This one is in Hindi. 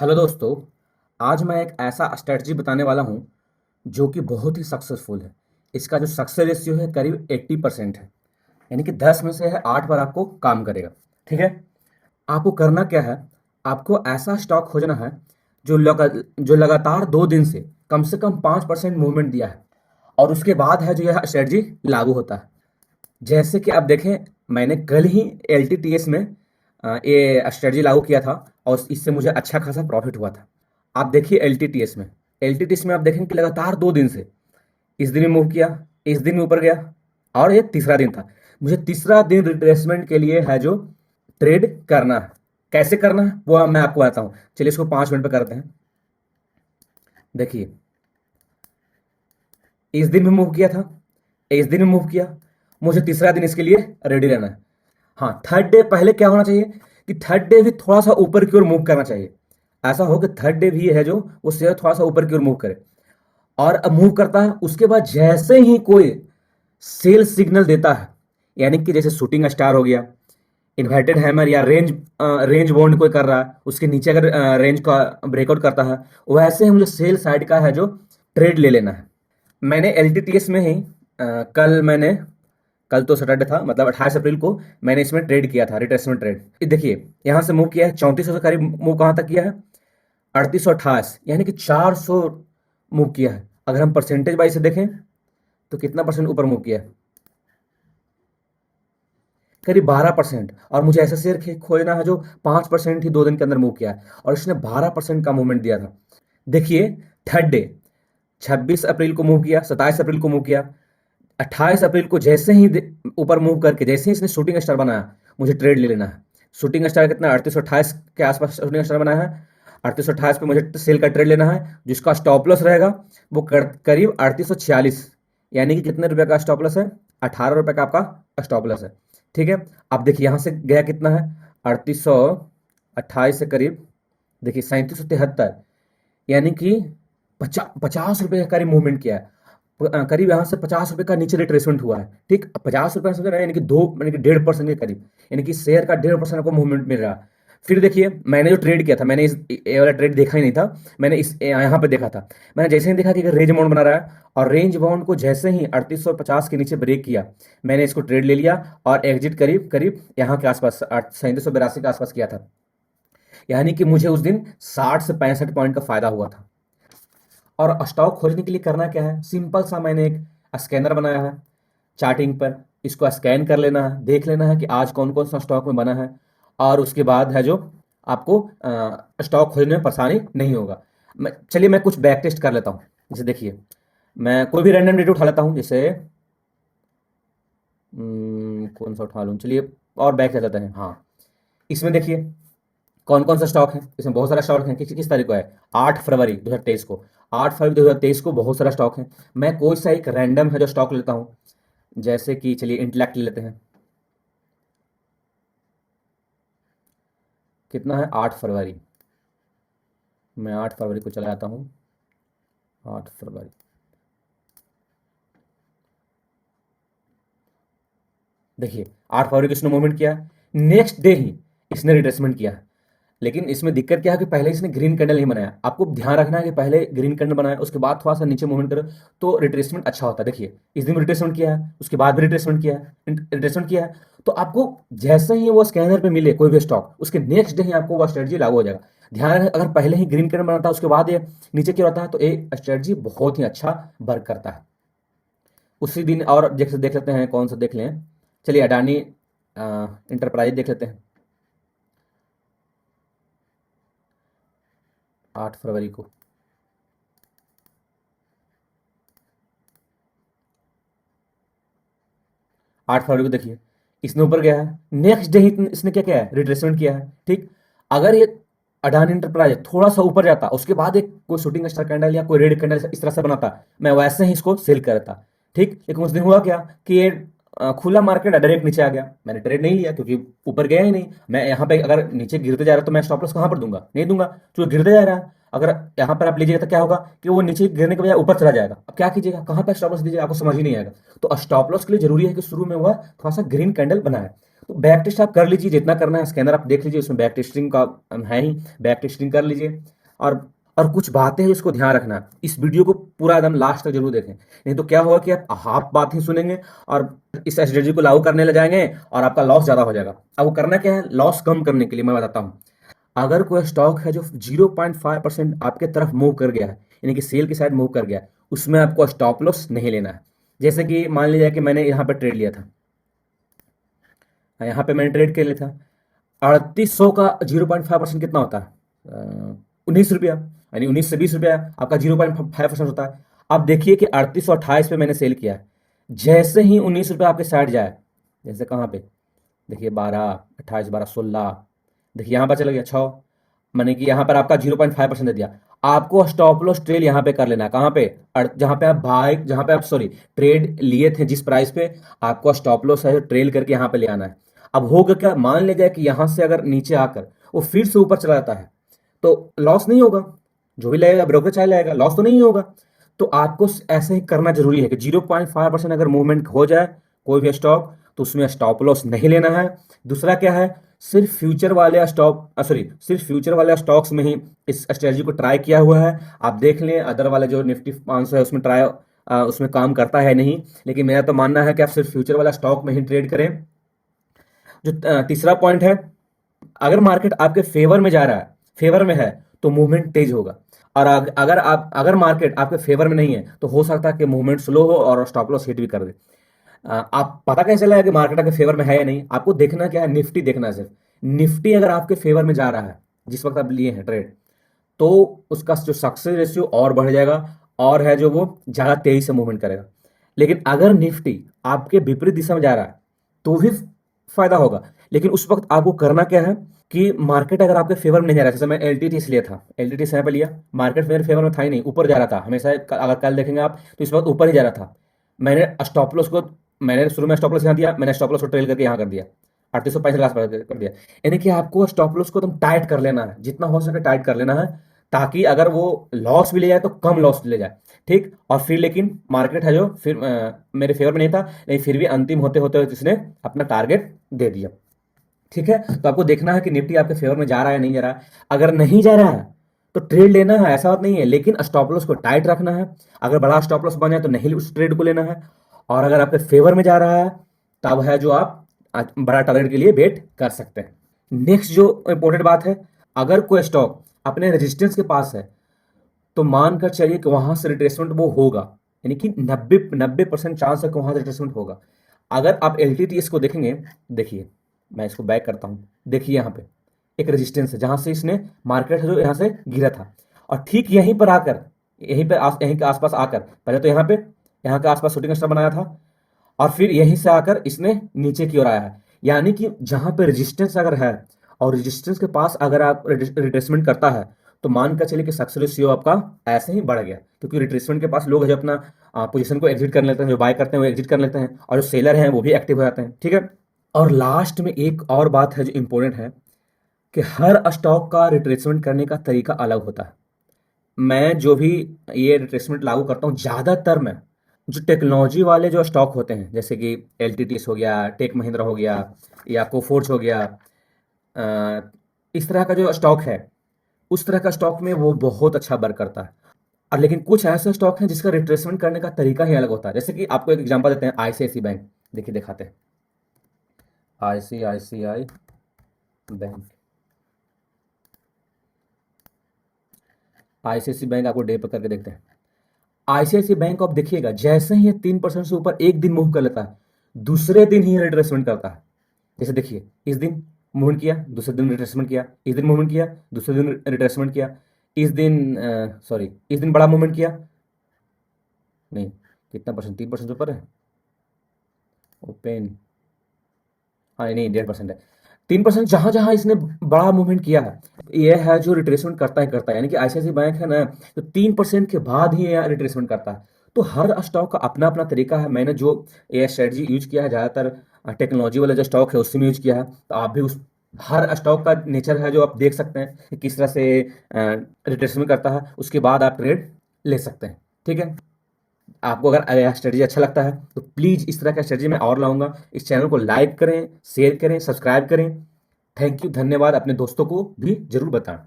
हेलो दोस्तों। आज मैं एक ऐसा स्ट्रेटजी बताने वाला हूं जो कि बहुत ही सक्सेसफुल है। इसका जो सक्सेस रेशियो है करीब 80% है। यानी कि 10 में से है 8 बार आपको काम करेगा। ठीक है। आपको करना क्या है? आपको ऐसा स्टॉक खोजना है जो लगातार 2 दिन से कम 5% मूवमेंट दिया है और उसके बाद है जो यह स्ट्रेटजी लागू होता है। जैसे कि आप देखें, मैंने कल ही एल में ये स्ट्रेटजी लागू किया था और इससे मुझे अच्छा खासा प्रॉफिट हुआ था। आप देखिए एल में आप देखेंगे कि लगातार 2 दिन से इस दिन में मूव किया, इस दिन में ऊपर गया और ये तीसरा दिन था। मुझे तीसरा दिन रिट्रेसमेंट के लिए है जो ट्रेड करना है। कैसे करना है वो मैं आपको बताता हूँ। चलिए इसको 5 मिनट पे करते हैं। देखिए, इस दिन में मूव किया था, इस दिन में मूव किया, मुझे तीसरा दिन इसके लिए रेडी रहना है। हाँ, थर्ड डे पहले क्या होना चाहिए कि थर्ड डे भी थोड़ा सा ऊपर की ओर मूव करना चाहिए। ऐसा हो कि थर्ड डे भी है जो वो शेयर थोड़ा सा ऊपर की ओर मूव करे और अब मूव करता है। उसके बाद जैसे ही कोई सेल सिग्नल देता है, यानी कि जैसे शूटिंग स्टार हो गया, इन्वर्टेड हैमर या रेंज बॉन्ड कोई कर रहा है, उसके नीचे अगर रेंज का ब्रेकआउट करता है, वैसे ही मुझे सेल साइड का है जो ट्रेड ले लेना है। मैंने एल में ही कल तो सैटरडे था, मतलब 28 अप्रैल को मैंने इसमें ट्रेड किया था, रिट्रेसमेंट ट्रेड। देखिए, यहाँ से मूव किया है 3400 से करीब मूव कहाँ तक किया है? 3828, यानी कि 400 मूव किया है। अगर हम परसेंटेज वाइज से देखें तो कितना परसेंट ऊपर मूव किया है? करीब 12%। और मुझे ऐसा शेयर खोजना है जो 5% ही 2 दिन के अंदर मूव किया है और इसने 12% का मूवमेंट दिया था। देखिए, थर्ड डे 26 अप्रैल को मूव किया, 27 अप्रैल को मूव किया, 28 अप्रैल को जैसे ही ऊपर मूव करके जैसे ही इसने शूटिंग स्टार बनाया, मुझे ट्रेड ले लेना है। शूटिंग स्टार कितना? 3828 के आसपास शूटिंग स्टार बनाया है। 3828 पे मुझे सेल का ट्रेड लेना है, जिसका स्टॉप लॉस रहेगा वो करीब 3846। यानी कि कितने रुपए का स्टॉप लॉस है? 18 रुपए का आपका स्टॉप लॉस है। ठीक है। अब देखिए यहाँ से गया कितना है? 3828 से करीब देखिए 3773, यानी कि 50 रुपए का करीब मूवमेंट किया है। करीब यहाँ से 50 रुपए का नीचे रिट्रेसमेंट हुआ है। ठीक, 50 रुपए समझ रहे हैं, यानी कि 1.5% के करीब, यानी कि शेयर का 1.5% आपको मूवमेंट मिल रहा है। फिर देखिए, मैंने जो ट्रेड किया था, मैंने ये वाला ट्रेड देखा ही नहीं था। मैंने इस यहाँ पे देखा था। मैंने जैसे ही देखा कि रेंज बाउंड बना रहा है और रेंज बाउंड को जैसे ही 3850 के नीचे ब्रेक किया, मैंने इसको ट्रेड ले लिया और एग्जिट करीब करीब यहाँ के आसपास 3782 के आसपास किया था। यानी कि मुझे उस दिन 60 से 65 पॉइंट का फायदा हुआ था। और स्टॉक खोजने के लिए करना क्या है? सिंपल सा मैंने एक स्कैनर बनाया है चार्टिंग पर। इसको स्कैन कर लेना है, देख लेना है कि आज कौन कौन सा स्टॉक में बना है और उसके बाद है जो आपको स्टॉक खोजने में परेशानी नहीं होगा। चलिए मैं कुछ बैक टेस्ट कर लेता हूँ। जैसे देखिए, मैं कोई भी रैंडम डेटा उठा लेता हूँ। जैसे कौन सा उठा लूँ? चलिए और बैक चल जाते हैं। हाँ, इसमें देखिए कौन कौन सा स्टॉक है। इसमें बहुत सारा स्टॉक है। किस तारीख को है? 8 फरवरी 2023 को। 8 फरवरी 2023 को बहुत सारा स्टॉक है। मैं कोई सा एक रैंडम है जो स्टॉक लेता हूँ। जैसे कि चलिए इंटेलेक्ट ले लेते हैं। कितना है? 8 फरवरी। मैं 8 फरवरी को चला जाता हूँ। 8 फरवरी, देखिए 8 फरवरी को इसने मूवमेंट किया, नेक्स्ट डे ही इसने रिट्रेसमेंट किया। लेकिन इसमें दिक्कत क्या है कि पहले इसने ग्रीन कैंडल नहीं बनाया। आपको ध्यान रखना है कि पहले ग्रीन कैंडल बनाया, उसके बाद थोड़ा सा नीचे मूवमेंट करो तो रिट्रेसमेंट अच्छा होता है। देखिए, इस दिन रिट्रेसमेंट किया है, उसके बाद भी रिट्रेसमेंट किया है। तो आपको जैसे ही वो स्कैनर पे मिले कोई भी स्टॉक, उसके नेक्स्ट डे ही आपको वो स्ट्रेटजी लागू हो जाएगा। ध्यान रखें, अगर पहले ही ग्रीन कैंडल बनाता है उसके बाद ये नीचे क्यों रहता है, तो ये स्ट्रेटजी बहुत ही अच्छा वर्क करता है उसी दिन। और जैसे देख लेते हैं, कौन सा देख लें। चलिए अडानी इंटरप्राइज देख लेते हैं। 8 फरवरी को, 8 फरवरी को देखिए, इसने ऊपर गया है, नेक्स्ट डे ही इसने क्या किया है? रिट्रेसमेंट किया है। ठीक, अगर ये अडानी इंटरप्राइज थोड़ा सा ऊपर जाता, उसके बाद एक कोई शूटिंग स्टार कैंडल या कोई रेड कैंडल इस तरह से बनाता, मैं वैसे ही इसको सेल करता। ठीक, लेकिन उस दिन हुआ क्या कि ये खुला मार्केट डायरेक्ट नीचे आ गया। मैंने ट्रेड नहीं लिया क्योंकि ऊपर गया ही नहीं। मैं यहाँ पे अगर नीचे गिरते जा रहा है तो मैं स्टॉप लॉस कहाँ पर दूंगा? नहीं दूंगा, क्योंकि गिरते जा रहा है। अगर यहाँ पर आप लीजिएगा तो क्या होगा कि वो नीचे गिरने के बजाय ऊपर चला जाएगा। अब क्या कीजिएगा? कहाँ पर स्टॉप लॉस दीजिएगा? आपको समझ ही नहीं आएगा। तो स्टॉप लॉस के लिए जरूरी है कि शुरू में वह थोड़ा सा ग्रीन कैंडल बनाए। तो बैक टेस्ट आप कर लीजिए, जितना करना है स्कैनर आप देख लीजिए, उसमें बैक टेस्टिंग का है ही, बैक टेस्टिंग कर लीजिए। और और कुछ बातें हैं जिसको ध्यान रखना है, इस वीडियो को पूरा एकदम लास्ट तक जरूर देखें, नहीं तो क्या होगा कि आप हाफ बात ही सुनेंगे और इस स्ट्रेटजी को लागू करने लग जाएंगे और आपका लॉस ज्यादा हो जाएगा। अब वो करना क्या है, लॉस कम करने के लिए मैं बताता हूँ। अगर कोई स्टॉक है जो 0.5% आपके तरफ मूव कर गया है, यानी कि सेल की साइड मूव कर गया है, उसमें आपको स्टॉप लॉस नहीं लेना है। जैसे कि मान लीजिए कि मैंने यहाँ पर ट्रेड लिया था, यहाँ पे मैंने ट्रेड कर लिया था 3800 का 0.5% कितना होता है, 19 रुपया, यानी 19 से 20 रुपया आपका 0.5% होता है। अब देखिए कि 3828 पे मैंने सेल किया है, जैसे ही 19 रुपया आपके साइड जाए, जैसे कहाँ पे देखिए 12, 28, 12, 16, देखिए यहाँ पर चला गया 6, माने कि यहाँ पर आपका 0.5% दे दिया। आपको स्टॉप लॉस ट्रेल यहाँ पे कर लेना है, कहाँ पे, जहाँ पे आप बाय, जहाँ पे आप सॉरी ट्रेड लिए थे जिस प्राइस पे, आपको स्टॉप लॉस है ट्रेल करके यहाँ पे ले आना है। अब होगा क्या, मान लीजिए कि यहाँ से अगर नीचे आकर वो फिर से ऊपर चला जाता है तो लॉस नहीं होगा, जो भी लगेगा ब्रोकर चाहे लगेगा, लॉस तो नहीं होगा। तो आपको ऐसे ही करना जरूरी है कि 0.5% अगर मूवमेंट हो जाए कोई भी स्टॉक, तो उसमें स्टॉप लॉस नहीं लेना है। दूसरा क्या है, सिर्फ फ्यूचर वाले स्टॉक सॉरी सिर्फ फ्यूचर वाले स्टॉक्स में ही इस स्ट्रेटजी को ट्राई किया हुआ है। आप देख लें अदर वाले जो निफ्टी 500 है उसमें ट्राई उसमें काम करता है नहीं, लेकिन मेरा तो मानना है कि आप सिर्फ फ्यूचर वाला स्टॉक में ही ट्रेड करें। जो तीसरा पॉइंट है, अगर मार्केट आपके फेवर में जा रहा है, फेवर में है, तो मूवमेंट तेज होगा। और अगर मार्केट आपके फेवर में नहीं है तो हो सकता है कि मूवमेंट स्लो हो और स्टॉप लॉस हिट भी कर दे। आप पता कैसे चला है कि मार्केट आपके फेवर में है या नहीं, आपको देखना क्या है, निफ्टी देखना है सिर्फ। निफ्टी अगर आपके फेवर में जा रहा है जिस वक्त आप लिए हैं ट्रेड, तो उसका जो सक्सेस रेशियो और बढ़ जाएगा, और है जो वो ज्यादा तेजी से मूवमेंट करेगा। लेकिन अगर निफ्टी आपके विपरीत दिशा में जा रहा है तो भी फायदा होगा। लेकिन उस वक्त आपको करना क्या है कि मार्केट अगर आपके फेवर में नहीं जा रहा है, जैसे मैं एलटीटी लिया था, एलटीटी यहाँ पे लिया, मार्केट मेरे फेवर में था ही नहीं, ऊपर जा रहा था हमेशा, अगर कल देखेंगे आप तो इस वक्त ऊपर ही जा रहा था। मैंने स्टॉप लॉस को, मैंने शुरू में स्टॉप लॉस यहाँ दिया, मैंने स्टॉप लॉस को ट्रेल करके यहाँ कर दिया, 3865 के आसपास कर दिया। यानी कि आपको स्टॉप लॉस को एकदम टाइट कर लेना है, जितना हो सके टाइट कर लेना है, ताकि अगर वो लॉस भी ले जाए तो कम लॉस ले जाए। ठीक, और फिर लेकिन मार्केट है जो फिर मेरे फेवर में नहीं था, लेकिन फिर भी अंतिम होते होते जिसने अपना टारगेट दे दिया। ठीक है, तो आपको देखना है कि निफ्टी आपके फेवर में जा रहा है या नहीं जा रहा है। अगर नहीं जा रहा है तो ट्रेड लेना है, ऐसा बात नहीं है, लेकिन स्टॉप लॉस को टाइट रखना है। अगर बड़ा स्टॉप लॉस बन जाए तो नहीं उस ट्रेड को लेना है। और अगर आपके फेवर में जा रहा है तब है जो आप बड़ा टारगेट के लिए वेट कर सकते हैं। नेक्स्ट जो इंपॉर्टेंट बात है, अगर कोई स्टॉक अपने रेजिस्टेंस के पास है तो मानकर चलिए कि वहां से रिट्रेसमेंट वो होगा, यानी कि 90% चांस है कि वहां से रिट्रेसमेंट होगा। अगर आप एलटीटीएस को देखेंगे, देखिए मैं इसको बैक करता हूं, देखिए यहाँ पे एक रेजिस्टेंस है जहां से इसने मार्केट है जो यहाँ से गिरा था, और ठीक यहीं पर आकर, यहीं के आसपास आकर, पहले तो यहाँ के आसपास शूटिंग स्टार बनाया था, और फिर यहीं से आकर इसने नीचे की ओर आया है। यानी कि जहां पे रेजिस्टेंस अगर है और रेजिस्टेंस के पास अगर आप रिट्रेसमेंट करता है, तो मानकर चलिए कि सक्सेस रेशियो आपका ऐसे ही बढ़ गया, क्योंकि रिट्रेसमेंट के पास लोग हैं जो अपना पोजीशन को एग्जिट कर लेते हैं, जो बाय करते हैं वो एग्जिट कर लेते हैं, और जो सेलर हैं वो भी एक्टिव हो जाते हैं। ठीक है, और लास्ट में एक और बात है जो इंपॉर्टेंट है, कि हर स्टॉक का रिट्रेसमेंट करने का तरीका अलग होता है। मैं जो भी ये रिट्रेसमेंट लागू करता हूँ, ज़्यादातर मैं जो टेक्नोलॉजी वाले जो स्टॉक होते हैं, जैसे कि एलटीटीएस हो गया, टेक महिंद्रा हो गया, या कोफोर्ज हो गया, इस तरह का जो स्टॉक है, उस तरह का स्टॉक में वो बहुत अच्छा वर्क करता है। और लेकिन कुछ ऐसे स्टॉक हैं जिसका रिट्रेसमेंट करने का तरीका ही अलग होता है। जैसे कि आपको एक एग्जांपल देते हैं, आईसीआईसी बैंक, देखिए दिखाते हैं, आईसीआईसीआई बैंक, आईसीआईसी बैंक आपको डे पर करके देखते हैं। आईसीआईसी बैंक आप देखिएगा, जैसे ही ये 3% से ऊपर एक दिन मूव कर लेता है, दूसरे दिन ही रिट्रेसमेंट करता है। जैसे देखिए, इस दिन मूवमेंट किया, दूसरे दिन रिट्रेसमेंट किया, इस दिन मूवमेंट किया, दूसरे दिन रिट्रेसमेंट किया, इस दिन इस दिन बड़ा मूवमेंट किया, नहीं कितना परसेंट, 3% से ऊपर है, ओपन, हाँ नहीं 1.5% है। 3% जहां जहां इसने बड़ा मूवमेंट किया है, ये है जो रिट्रेसमेंट करता ही करता है। यानी कि आईसीआईसी बैंक है ना, तो 3% के बाद ही ये रिट्रेसमेंट करता है। तो हर स्टॉक का अपना अपना तरीका है। मैंने जो ये स्ट्रेटजी यूज किया है, ज़्यादातर टेक्नोलॉजी वाला जो स्टॉक है उसमें यूज किया है। तो आप भी उस हर स्टॉक का नेचर है जो आप देख सकते हैं कि किस तरह से रिट्रेसमेंट करता है, उसके बाद आप ट्रेड ले सकते हैं। ठीक है, आपको अगर यह स्ट्रेटजी अच्छा लगता है तो प्लीज़ इस तरह का स्ट्रेटजी मैं और लाऊंगा। इस चैनल को लाइक करें, शेयर करें, सब्सक्राइब करें। थैंक यू, धन्यवाद। अपने दोस्तों को भी जरूर बताएं।